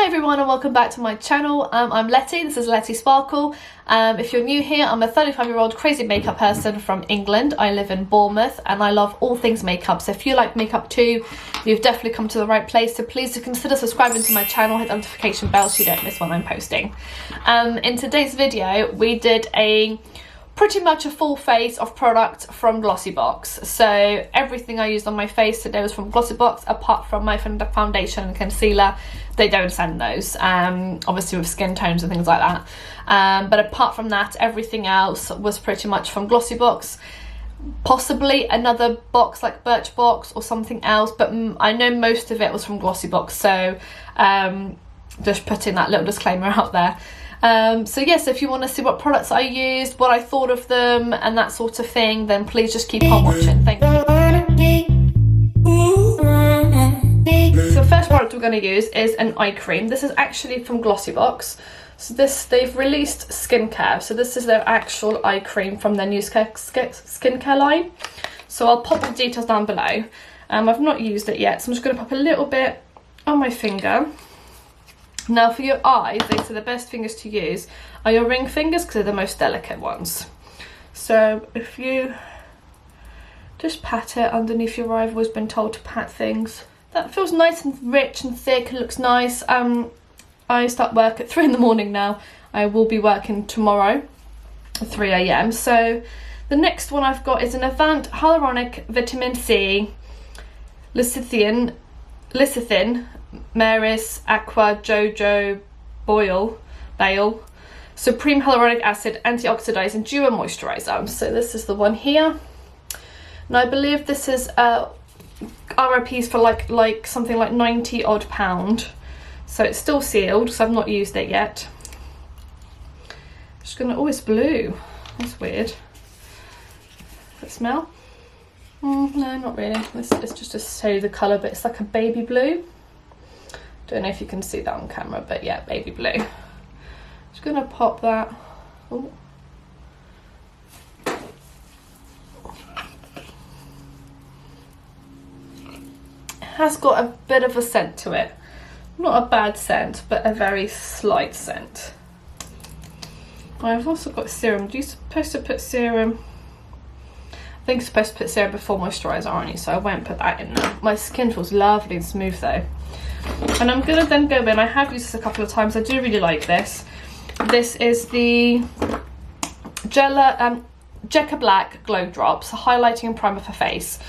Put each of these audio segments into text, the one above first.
everyone and welcome back to my channel. I'm Letty, this is Letty Sparkle. If you're new here, I'm a 35-year-old crazy makeup person from England. I live in Bournemouth and I love all things makeup. So if you like makeup too, you've definitely come to the right place. So please do consider subscribing to my channel, hit the notification bell so you don't miss when I'm posting. In today's video, we did pretty much a full face of product from Glossybox. So everything I used on my face today was from Glossybox, apart from my foundation and concealer. They don't send those, obviously with skin tones and things like that. But apart from that, everything else was pretty much from Glossybox. Possibly another box like Birchbox or something else, but I know most of it was from Glossybox. So just putting that little disclaimer out there. So yes, if you want to see what products I used, what I thought of them and that sort of thing, then please just keep on watching. Thank you. So the first product we're going to use is an eye cream. This is actually from Glossybox. So they've released skincare. So this is their actual eye cream from their new skincare line. So I'll pop the details down below. I've not used it yet, so I'm just going to pop a little bit on my finger. Now for your eyes, they say the best fingers to use are your ring fingers because they're the most delicate ones. So if you just pat it underneath your eye, I've always been told to pat things. That feels nice and rich and thick, it looks nice. I start work at 3 in the morning now. I will be working tomorrow at 3 AM. So the next one I've got is an Avant Hyaluronic Vitamin C Lecithin Maris Aqua Jojo Bale Supreme Hyaluronic Acid Antioxidizing Duo Moisturizer. So this is the one here. And I believe this is RRPs for like something like £90 odd. So it's still sealed, so I've not used it yet. Just gonna, oh, it's blue. That's weird. Does it smell? No, not really. It's just to show you the colour, but it's like a baby blue. Don't know if you can see that on camera, but yeah, baby blue. Just gonna pop that. Ooh. It has got a bit of a scent to it. Not a bad scent, but a very slight scent. I've also got serum. Do you supposed to put serum? I think you're supposed to put serum before moisturiser, aren't you? So I won't put that in now. My skin feels lovely and smooth though. And I'm gonna then go in. I have used this a couple of times. I do really like this. This is the Jacka Black Glow Drops, highlighting and primer for face.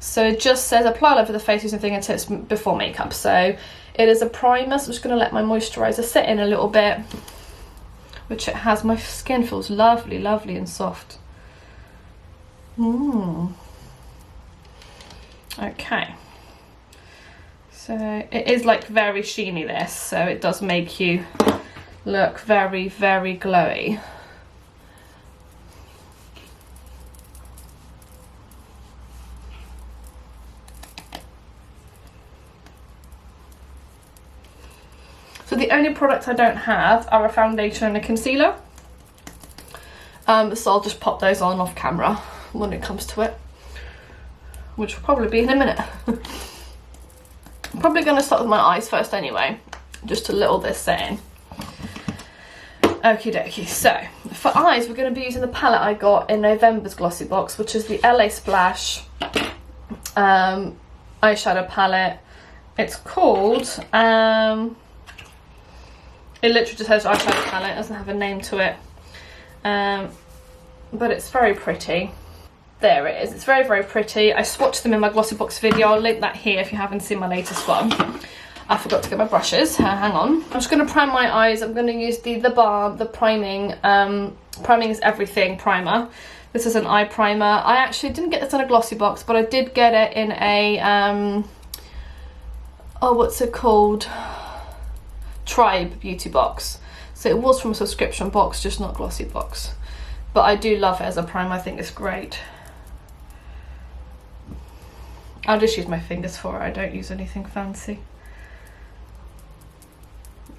So it just says apply all over the face using fingertips before makeup. So it is a primer, so I'm just going to let my moisturiser set in a little bit, which it has. My skin feels lovely, lovely and soft. Okay. So it is like very sheeny, this, so it does make you look very, very glowy. So the only products I don't have are a foundation and a concealer. So I'll just pop those on off camera when it comes to it, which will probably be in a minute. I'm probably going to start with my eyes first anyway, just to let all this set in. Okie dokie. So for eyes, we're going to be using the palette I got in November's Glossybox, which is the LA Splash eyeshadow palette. It's called it literally just says eyeshadow palette, it doesn't have a name to it. But it's very pretty. There it is, it's very, very pretty. I swatched them in my Glossybox video. I'll link that here if you haven't seen my latest one. I forgot to get my brushes, hang on. I'm just gonna prime my eyes. I'm gonna use the Balm, the priming, Priming is Everything primer. This is an eye primer. I actually didn't get this on a Glossybox, but I did get it in a, oh, what's it called? Tribe beauty box. So it was from a subscription box, just not Glossybox. But I do love it as a primer, I think it's great. I'll just use my fingers for it, I don't use anything fancy.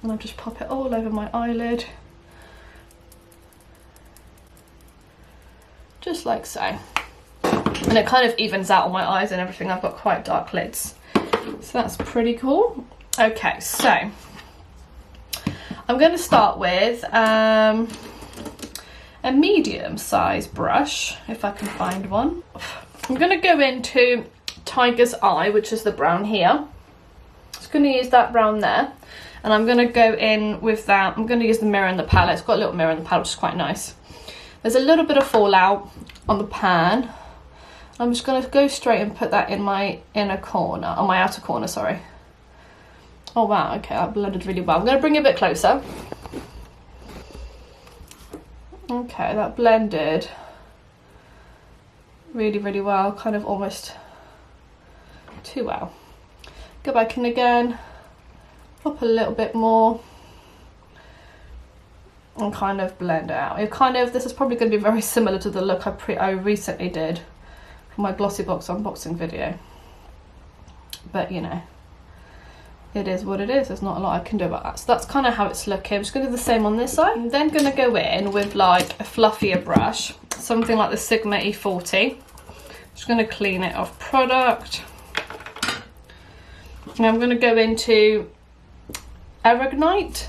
And I'll just pop it all over my eyelid. Just like so. And it kind of evens out on my eyes and everything. I've got quite dark lids. So that's pretty cool. Okay, so I'm going to start with a medium size brush, if I can find one. I'm going to go into Tiger's Eye, which is the brown here. Just going to use that brown there, and I'm going to go in with that. I'm going to use the mirror in the palette. It's got a little mirror in the palette, which is quite nice. There's a little bit of fallout on the pan. I'm just going to go straight and put that in my inner corner, on my outer corner, sorry. Oh wow, okay, that blended really well. I'm going to bring it a bit closer. Okay, that blended really, really well, kind of almost too well. Go back in again, pop a little bit more, and kind of blend it out. This is probably going to be very similar to the look I recently did for my Glossybox unboxing video. But you know, it is what it is. There's not a lot I can do about that. So that's kind of how it's looking. I'm just going to do the same on this side. I'm then going to go in with like a fluffier brush, something like the Sigma E40. Just going to clean it off product. And I'm going to go into Aragonite,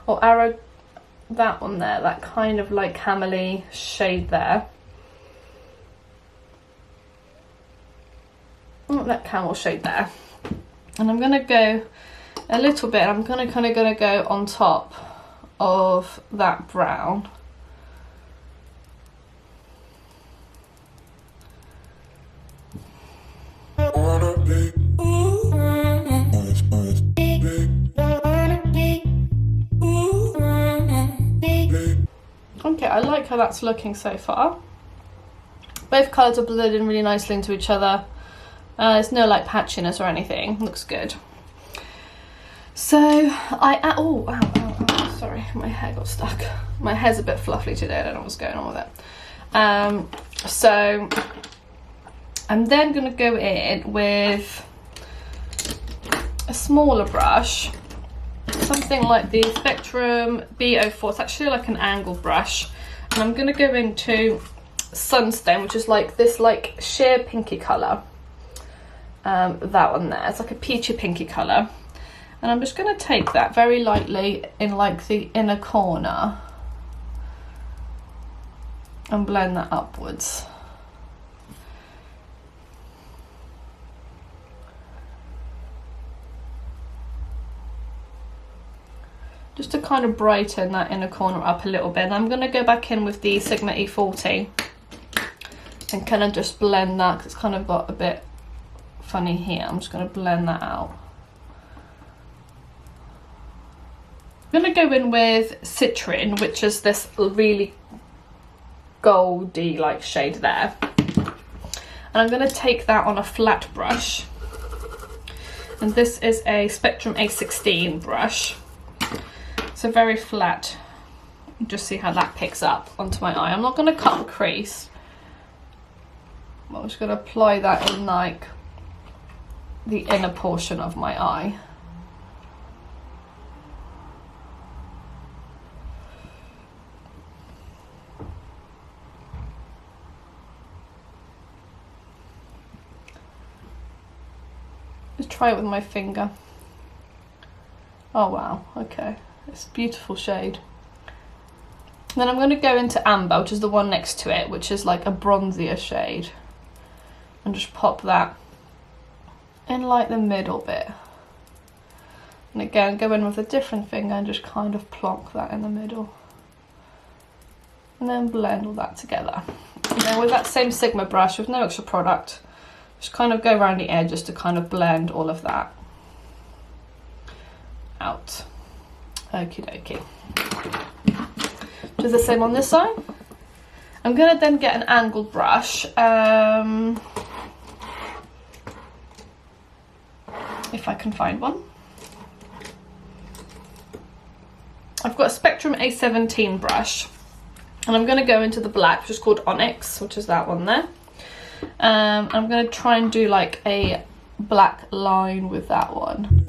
or that one there, that kind of like camely shade there. Oh, that camel shade there. And I'm going to go a little bit, I'm kind of going to go on top of that brown. Okay, I like how that's looking so far. Both colours are blended really nicely into each other. There's no like patchiness or anything. Looks good. So oh, ow, sorry, my hair got stuck. My hair's a bit fluffy today. I don't know what's going on with it. So I'm then going to go in with a smaller brush, something like the Spectrum B04. It's actually like an angled brush, and I'm going to go into Sunstone, which is like this like sheer pinky colour. That one there, it's like a peachy pinky colour, and I'm just going to take that very lightly in like the inner corner and blend that upwards. Just to kind of brighten that inner corner up a little bit. And I'm going to go back in with the Sigma E40 and kind of just blend that, because it's kind of got a bit funny here. I'm just going to blend that out. I'm going to go in with Citrine, which is this really goldy like shade there, and I'm going to take that on a flat brush, and this is a Spectrum A16 brush. It's a very flat, just see how that picks up onto my eye. I'm not going to cut the crease, I'm just going to apply that in like the inner portion of my eye. Just try it with my finger. Oh wow, okay, it's a beautiful shade. And then I'm going to go into Amber, which is the one next to it, which is like a bronzier shade, and just pop that in like the middle bit. And again, go in with a different finger and just kind of plonk that in the middle, and then blend all that together. And then with that same Sigma brush with no extra product, just kind of go around the edges to kind of blend all of that out. Okie dokie. Do the same on this side. I'm going to then get an angled brush, if I can find one. I've got a Spectrum A17 brush, and I'm going to go into the black, which is called Onyx, which is that one there. I'm going to try and do like a black line with that one.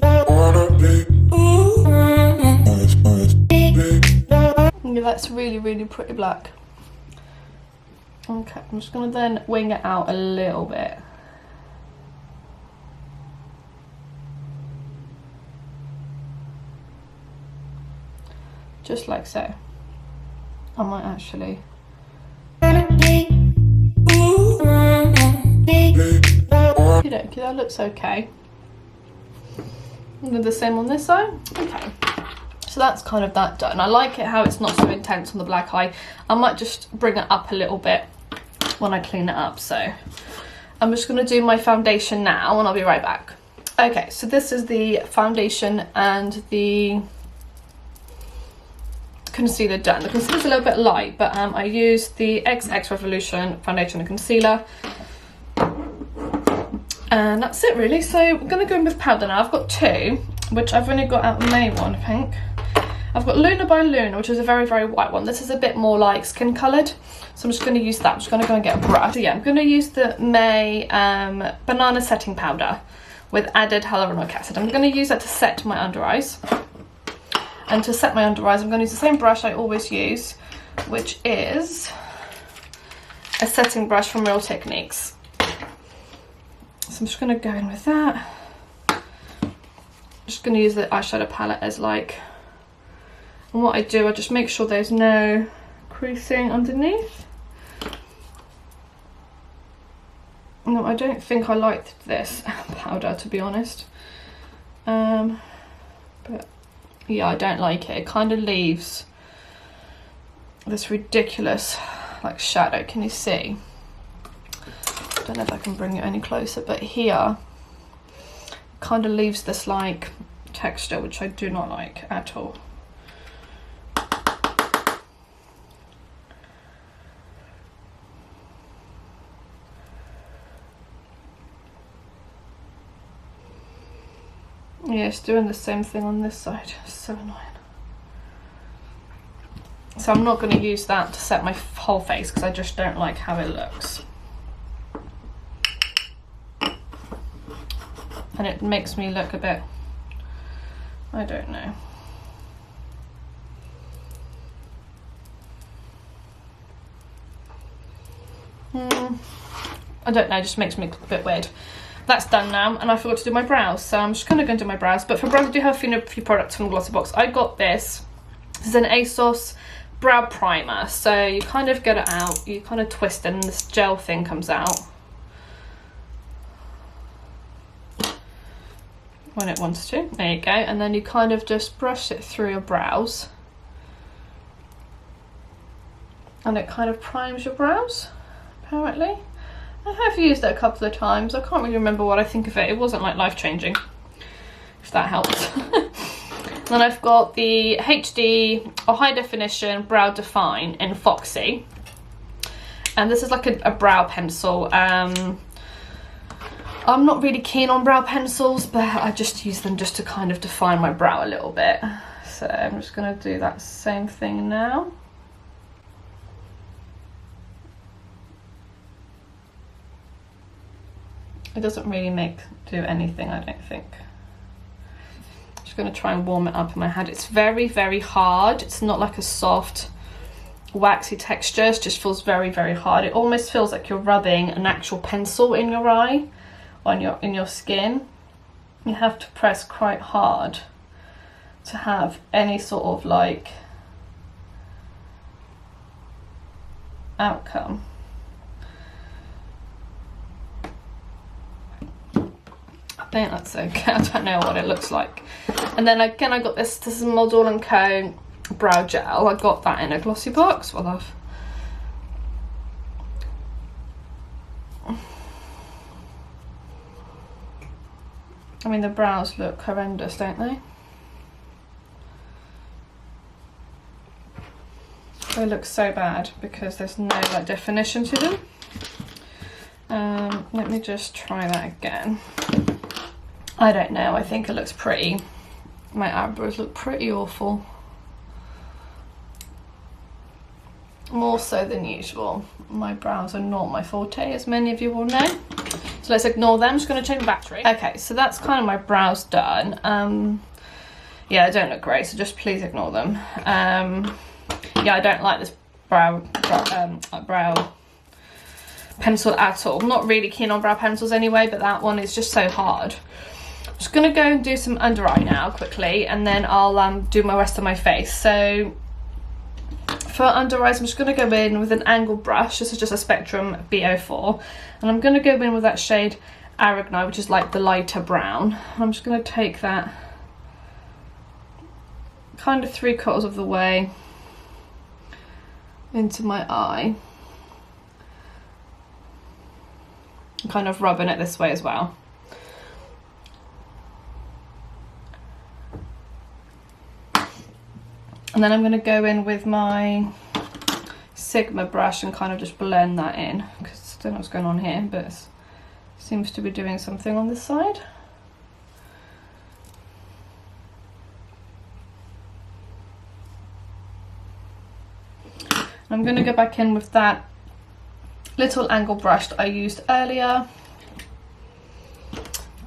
Yeah, that's really, really pretty black. Okay, I'm just going to then wing it out a little bit. just like so. I might actually. Okey-dokey, that looks okay. And do the same on this side. Okay. So that's kind of that done. I like it how it's not so intense on the black eye. I might just bring it up a little bit when I clean it up. So I'm just going to do my foundation now and I'll be right back. Okay, so this is the foundation and the concealer done. The concealer's a little bit light, but I used the XX Revolution foundation and concealer. And that's it really. So I'm going to go in with powder now. I've got two, which I've only got out the May one, I think. I've got Luna by Luna, which is a very, very white one. This is a bit more like skin coloured. So I'm just going to use that. I'm just going to go and get a brush. So yeah, I'm going to use the May Banana Setting Powder with added hyaluronic acid. I'm going to use that to set my under eyes. And to set my under eyes, I'm going to use the same brush I always use, which is a setting brush from Real Techniques. So I'm just going to go in with that. Just going to use the eyeshadow palette as like, and what I do, I just make sure there's no creasing underneath. No, I don't think I liked this powder, to be honest. But yeah, I don't like it. It kind of leaves this ridiculous like shadow. Can you see? I don't know if I can bring it any closer, but here kind of leaves this like texture, which I do not like at all. Yeah, it's doing the same thing on this side. It's so annoying. So I'm not going to use that to set my whole face because I just don't like how it looks. And it makes me look a bit, I don't know. I don't know, it just makes me look a bit weird. That's done now, and I forgot to do my brows, so I'm just going to go and do my brows. But for brows, I do have a few products from Glossybox. I got this. This is an Asos brow primer. So you kind of get it out, you kind of twist it, and this gel thing comes out when it wants to. There you go. And then you kind of just brush it through your brows, and it kind of primes your brows, apparently. I have used it a couple of times. I can't really remember what I think of it. It wasn't like life-changing, if that helps. Then I've got the HD or High Definition Brow Define in Foxy. And this is like a brow pencil. I'm not really keen on brow pencils, but I just use them just to kind of define my brow a little bit. So I'm just going to do that same thing now. It doesn't really do anything, I don't think. Just going to try and warm it up in my hand. It's very, very hard. It's not like a soft, waxy texture. It just feels very, very hard. It almost feels like you're rubbing an actual pencil in your eye, on in your skin. You have to press quite hard to have any sort of like outcome. I think that's okay. I don't know what it looks like. And then again, I got this is Model & Co brow gel. I got that in a Glossybox. Well, I mean, the brows look horrendous, don't they? They look so bad because there's no like definition to them. Let me just try that again. I don't know, I think it looks pretty. My eyebrows look pretty awful. More so than usual. My brows are not my forte, as many of you will know. So let's ignore them. I'm just going to change the battery. Okay, so that's kind of my brows done. Yeah, they don't look great, so just please ignore them. Yeah, I don't like this brow pencil at all. I'm not really keen on brow pencils anyway, but that one is just so hard. I'm just going to go and do some under eye now quickly, and then I'll do my rest of my face. So for under eyes, I'm just going to go in with an angled brush. This is just a Spectrum B04, and I'm going to go in with that shade Aragni, which is like the lighter brown. I'm just going to take that kind of 3/4 of the way into my eye, and kind of rubbing it this way as well. And then I'm going to go in with my Sigma brush and kind of just blend that in, because I don't know what's going on here, but it seems to be doing something on this side. I'm going to go back in with that little angle brush that I used earlier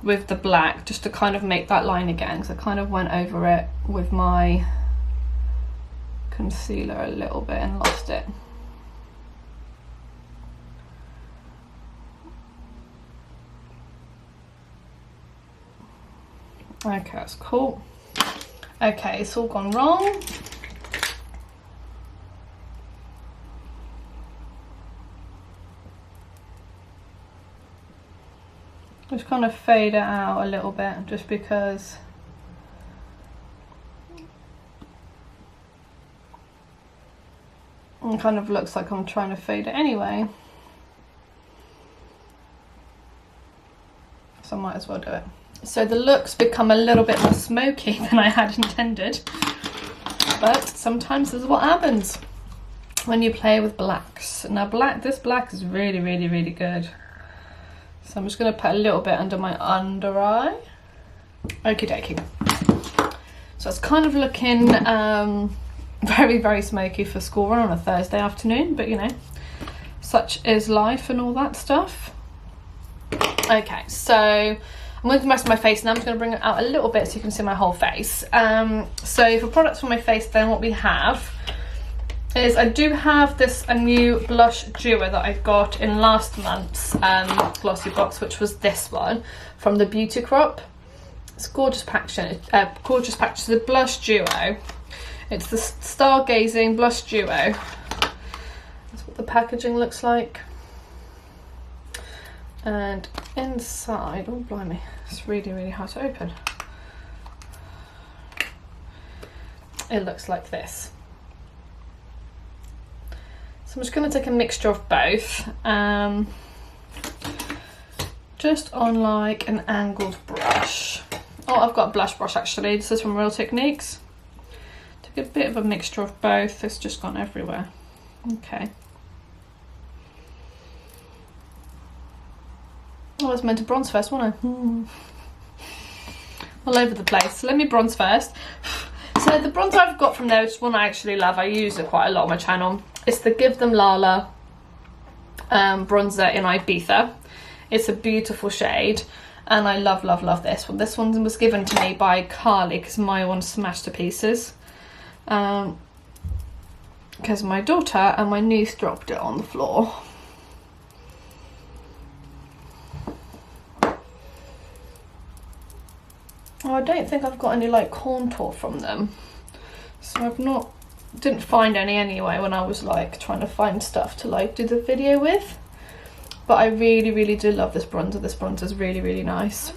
with the black, just to kind of make that line again, because I kind of went over it with my concealer a little bit and lost it. Okay, that's cool. Okay, it's all gone wrong. Just kind of fade it out a little bit, just because it kind of looks like I'm trying to fade it anyway. So I might as well do it. So the look's become a little bit more smoky than I had intended, but sometimes this is what happens when you play with blacks. Now this black is really, really, really good. So I'm just going to put a little bit under my under eye. Okie dokie. So it's kind of looking very, very smoky for school run on a Thursday afternoon, but you know, such is life and all that stuff. Okay, so I'm going to do the rest of my face now. I'm just going to bring it out a little bit so you can see my whole face. So for products for my face, then what we have is I do have a new blush duo that I got in last month's Glossybox, which was this one from the Beauty Crop. It's gorgeous packaging. Gorgeous package. The blush duo. It's the Stargazing Blush Duo. That's what the packaging looks like. And inside, oh blimey, it's really, really hard to open. It looks like this. So I'm just going to take a mixture of both, just on like an angled brush. Oh, I've got a blush brush actually. This is from Real Techniques. Take a bit of a mixture of both. It's just gone everywhere. Okay. Oh, I was meant to bronze first, wasn't I? All over the place. So let me bronze first. So the bronzer I've got from there is one I actually love. I use it quite a lot on my channel. It's the Give Them Lala bronzer in Ibiza. It's a beautiful shade, and I love, love, love this one. This one was given to me by Carly because my one smashed to pieces. Because my daughter and my niece dropped it on the floor. Oh, I don't think I've got any like contour from them, so didn't find any anyway when I was like trying to find stuff to like do the video with. But I really, really do love this bronzer. This bronzer is really, really nice.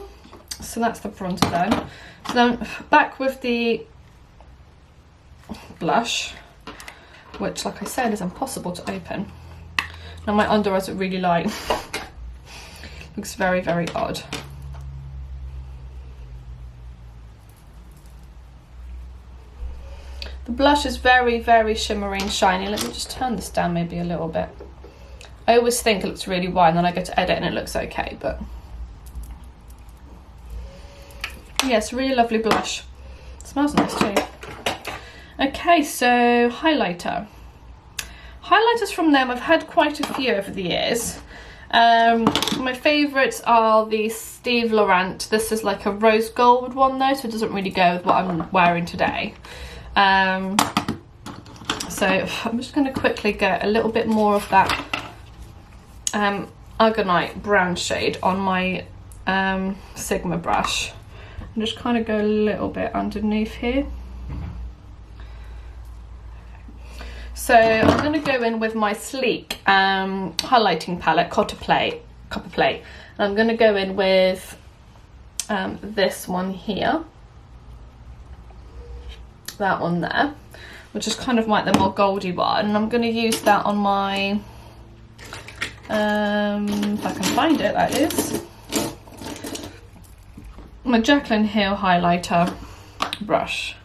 So that's the bronzer then. So then back with the blush, which like I said is impossible to open. Now my under eyes are really light. Looks very, very odd. The blush is very, very shimmery and shiny. Let me just turn this down maybe a little bit. I always think it looks really white and then I go to edit and it looks okay, but yeah, it's a really lovely blush. It smells nice too. Okay, so highlighter. Highlighters from them, I've had quite a few over the years. My favourites are the Steve Laurent. This is like a rose gold one though, so it doesn't really go with what I'm wearing today. So I'm just going to quickly get a little bit more of that Argonite brown shade on my Sigma brush. and just kind of go a little bit underneath here. So I'm going to go in with my Sleek highlighting palette, Copper Plate. And I'm going to go in with this one here, that one there, which is kind of like the more goldy one, and I'm going to use that on my, if I can find it, that is, my Jaclyn Hill highlighter brush.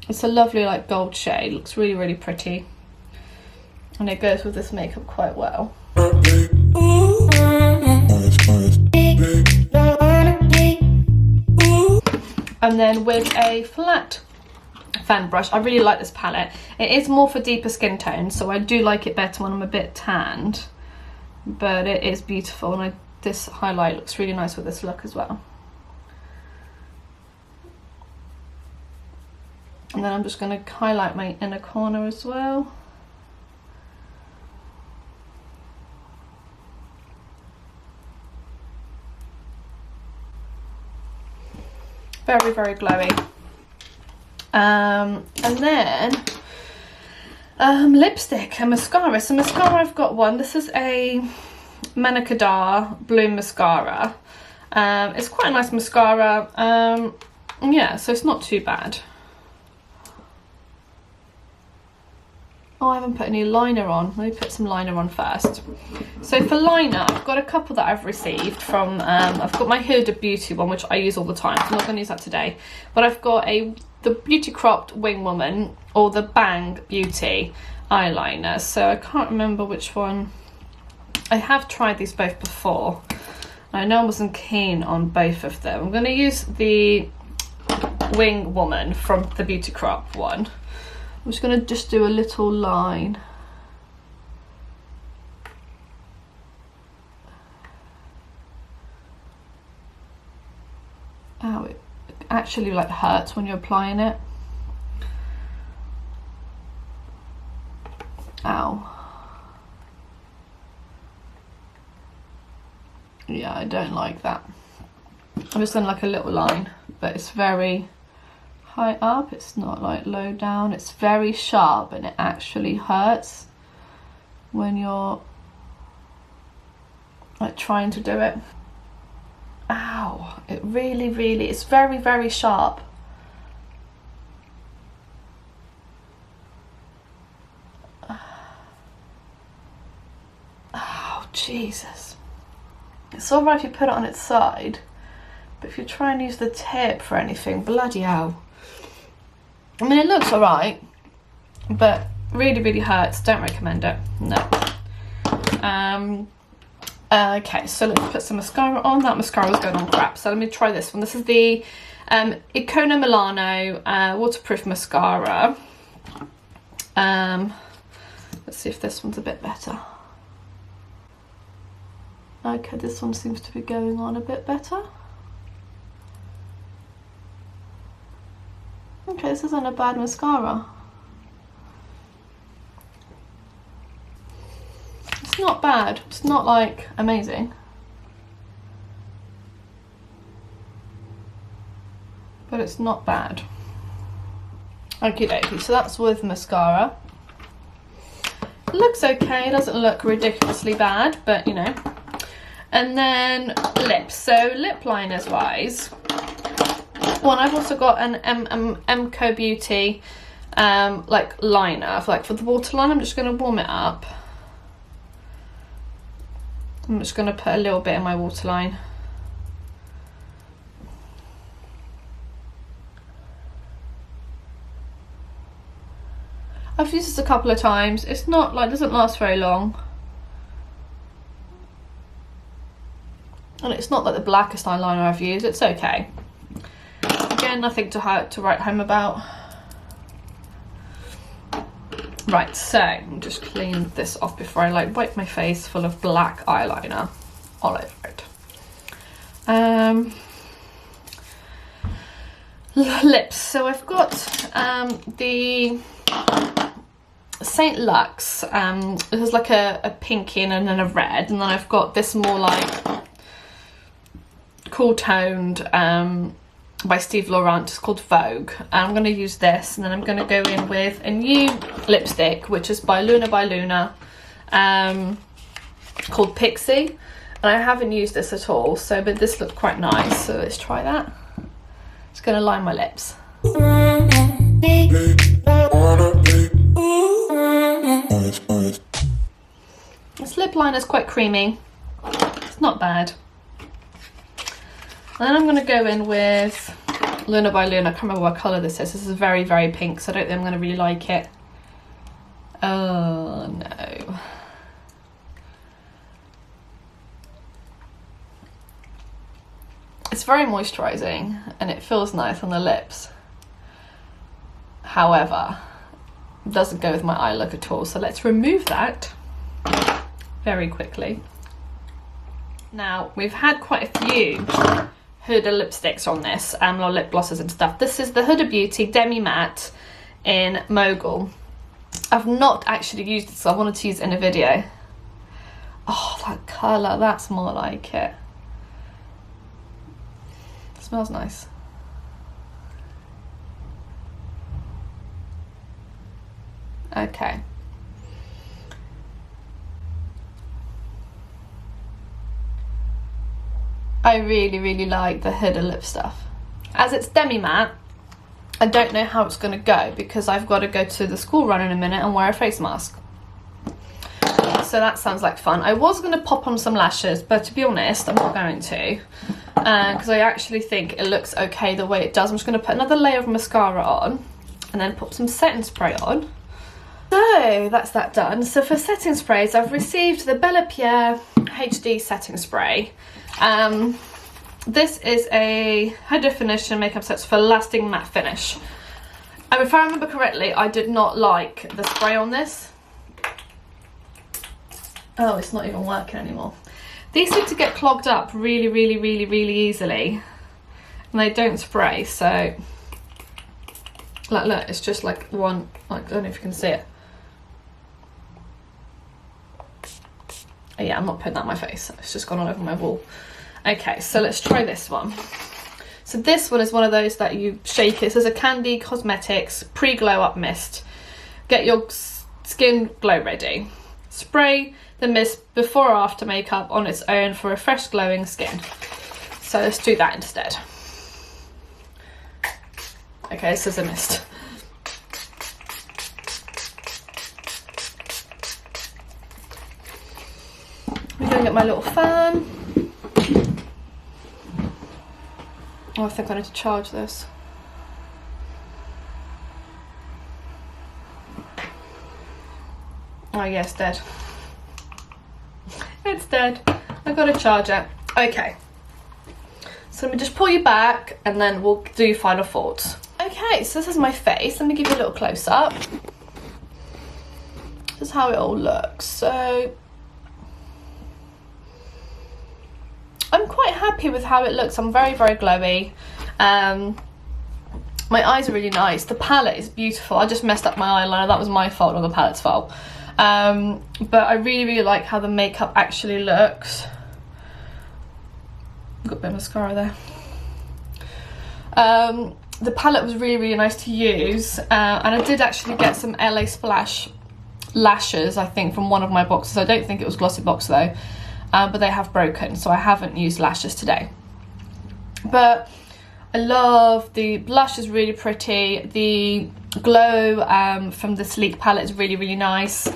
It's a lovely like gold shade, looks really, really pretty, and it goes with this makeup quite well. And then with a flat fan brush, I really like this palette. It is more for deeper skin tones, so I do like it better when I'm a bit tanned, but it is beautiful, and this highlight looks really nice with this look as well. And then I'm just going to highlight my inner corner as well. Very, very glowy. And then lipstick and mascara. So mascara, I've got one. This is a Manicadar Bloom mascara. It's quite a nice mascara. Yeah, so it's not too bad. Oh, I haven't put any liner on. Let me put some liner on first. So for liner, I've got a couple that I've received from, I've got my Huda Beauty one, which I use all the time, so I'm not going to use that today. But I've got the Beauty Cropped Wing Woman or the Bang Beauty eyeliner. So I can't remember which one. I have tried these both before. I know I wasn't keen on both of them. I'm going to use the Wing Woman from the Beauty Crop one. I'm just going to just do a little line. Ow, it actually like hurts when you're applying it. Ow. Yeah, I don't like that. I'm just doing like a little line, but it's very high up, it's not like low down, it's very sharp, and it actually hurts when you're like trying to do it. Ow, it really, really, it's very, very sharp. Oh, Jesus. It's alright if you put it on its side, but if you try and use the tip for anything, bloody hell. I mean, it looks alright, but really, really hurts. Don't recommend it. No. Okay, so let's put some mascara on. That mascara was going on crap, so let me try this one. This is the Icona Milano waterproof mascara. Let's see if this one's a bit better. Okay, this one seems to be going on a bit better. Okay, this isn't a bad mascara. It's not bad. It's not like amazing. But it's not bad. Okie dokie, so that's with mascara. It looks okay, it doesn't look ridiculously bad, but you know. And then lips. So lip liners wise, well, I've also got an MCO Beauty like liner, like for the waterline. I'm just going to warm it up. I'm just going to put a little bit in my waterline. I've used this a couple of times. It's not like, doesn't last very long. And it's not like the blackest eyeliner I've used. It's okay. Again, nothing to write home about. Right, so I'll just clean this off before I like wipe my face full of black eyeliner all over it. Lips. So I've got the Saint Lux. This is like a pinky and then a red, and then I've got this more like cool toned by Steve Laurent. It's called Vogue, and I'm going to use this, and then I'm going to go in with a new lipstick which is by Luna called Pixie, and I haven't used this at all, so but this looked quite nice, so let's try that. Just going to line my lips. This lip liner is quite creamy, it's not bad. Then I'm going to go in with Luna by Luna. I can't remember what colour this is. This is very, very pink, so I don't think I'm going to really like it. Oh no. It's very moisturising and it feels nice on the lips. However, it doesn't go with my eye look at all, so let's remove that very quickly. Now, we've had quite a few Huda lipsticks on this, or lip glosses and stuff. This is the Huda Beauty Demi Matte in Mogul. I've not actually used it, so I wanted to use it in a video. Oh, that colour, that's more like it. It smells nice. Okay. I really, really like the Huda lip stuff. As it's demi matte, I don't know how it's going to go because I've got to go to the school run in a minute and wear a face mask. So that sounds like fun. I was going to pop on some lashes, but to be honest, I'm not going to. Because I actually think it looks okay the way it does. I'm just going to put another layer of mascara on and then put some setting spray on. So that's that done. So for setting sprays, I've received the Bellapierre HD setting spray. This is a high definition makeup sets for lasting matte finish. If I remember correctly, I did not like the spray on this. Oh, it's not even working anymore. These seem to get clogged up really, really, really, really easily, and they don't spray. So, like, look, it's just like one. Like, I don't know if you can see it. Oh, yeah, I'm not putting that on my face. It's just gone all over my wall. Okay, so let's try this one. So this one is one of those that you shake it. This is a Candy Cosmetics Pre-Glow Up Mist. Get your skin glow ready. Spray the mist before or after makeup on its own for a fresh glowing skin. So let's do that instead. Okay, this is a mist. I'm going to get my little fan. Oh, I think I need to charge this. Oh yeah, it's dead. It's dead. I've got to charge it. Okay. So let me just pull you back and then we'll do final thoughts. Okay, so this is my face. Let me give you a little close up. This is how it all looks. So I'm quite happy with how it looks. I'm very, very glowy. My eyes are really nice. The palette is beautiful. I just messed up my eyeliner. That was my fault, not the palette's fault. But I really, really like how the makeup actually looks. Got a bit of mascara there. The palette was really, really nice to use. And I did actually get some LA Splash lashes, I think, from one of my boxes. I don't think it was Glossybox though. But they have broken, so I haven't used lashes today. But I love the blush, is really pretty. The glow from the Sleek palette is really, really nice.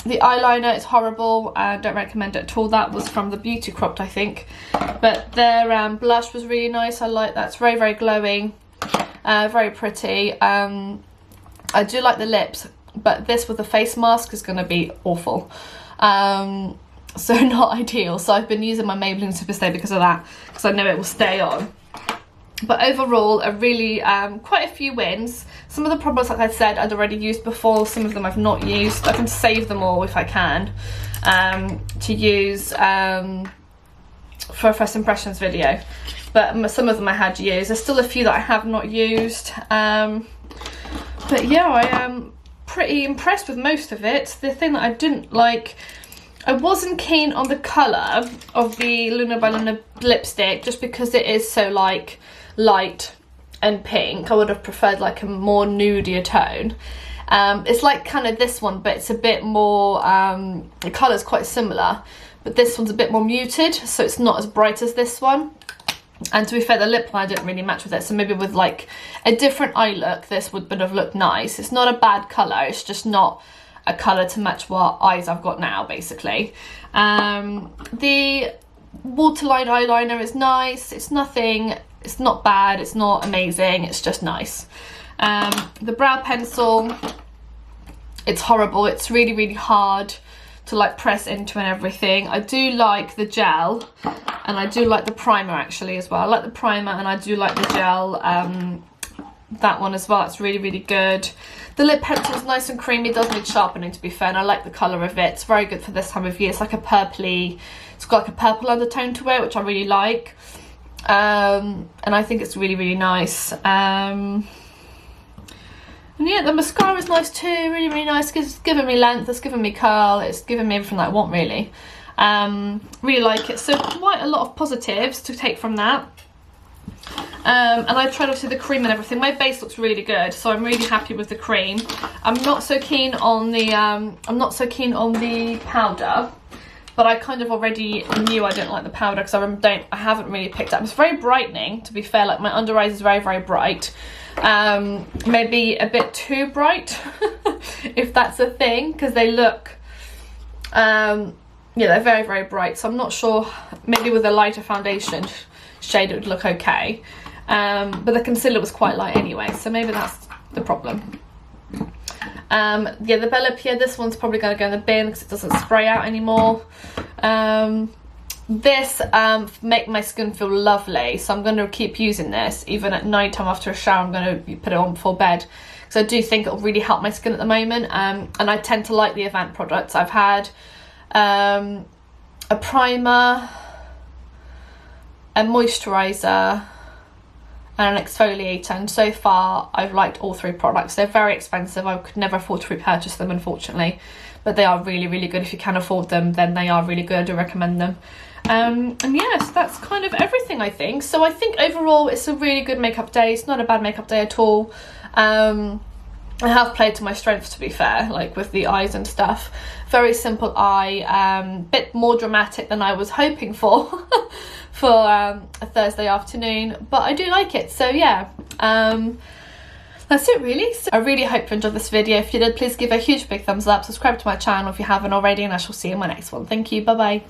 The eyeliner is horrible. I don't recommend it at all. That was from the Beauty Cropped, I think. But their blush was really nice. I like that. It's very, very glowing, very pretty. I do like the lips, but this with a face mask is going to be awful. So not ideal. So I've been using my Maybelline Superstay because of that, because I know it will stay on. But overall, a really quite a few wins. Some of the products, like I said, I'd already used before. Some of them I've not used. I can save them all if I can to use for a first impressions video. But some of them I had used. There's still a few that I have not used. But yeah, I am pretty impressed with most of it. The thing that I didn't like I wasn't keen on the colour of the Luna by Luna lipstick just because it is so like light and pink. I would have preferred like a more nudier tone. It's like kind of this one, but it's a bit more, the colour's quite similar, but this one's a bit more muted, so it's not as bright as this one. And to be fair, the lip liner didn't really match with it, so maybe with like a different eye look, this would have looked nice. It's not a bad colour, it's just not a colour to match what eyes I've got now, basically. The waterline eyeliner is nice. It's nothing, it's not bad, it's not amazing, it's just nice. The brow pencil, it's horrible. It's really, really hard to like press into and everything. I do like the gel, and I do like the primer actually as well. I like the primer and I do like the gel, that one as well. It's really, really good. The lip pencil is nice and creamy. It does need sharpening, to be fair, and I like the colour of it. It's very good for this time of year. It's like a purpley, it's got like a purple undertone to it, which I really like. And I think it's really, really nice. And yeah, the mascara is nice too, really, really nice. It's giving me length, it's giving me curl, it's giving me everything that I want, really. Really like it. So quite a lot of positives to take from that. And I tried obviously the cream and everything. My base looks really good, so I'm really happy with the cream. I'm not so keen on the powder, but I kind of already knew I didn't like the powder because I haven't really picked up. It's very brightening, to be fair. Like my under eyes is very, very bright. Maybe a bit too bright, if that's a thing, because they look, yeah, they're very, very bright. So I'm not sure. Maybe with a lighter foundation shade it would look okay. But the concealer was quite light anyway, so maybe that's the problem. Yeah, the Bellapierre, this one's probably going to go in the bin because it doesn't spray out anymore. This make my skin feel lovely, so I'm going to keep using this even at night time after a shower. I'm going to put it on before bed because I do think it'll really help my skin at the moment. And I tend to like the Avant products. I've had a primer, a moisturiser and an exfoliator, and so far I've liked all three products. They're very expensive, I could never afford to repurchase them, unfortunately, but they are really, really good. If you can afford them, then they are really good. I do recommend them. And yes, that's kind of everything, I think. So I think overall it's a really good makeup day. It's not a bad makeup day at all. I have played to my strengths, to be fair, like with the eyes and stuff. Very simple eye, bit more dramatic than I was hoping for for a Thursday afternoon, but I do like it. So yeah, that's it really. So I really hope you enjoyed this video. If you did, please give a huge big thumbs up, subscribe to my channel if you haven't already, and I shall see you in my next one. Thank you, bye bye.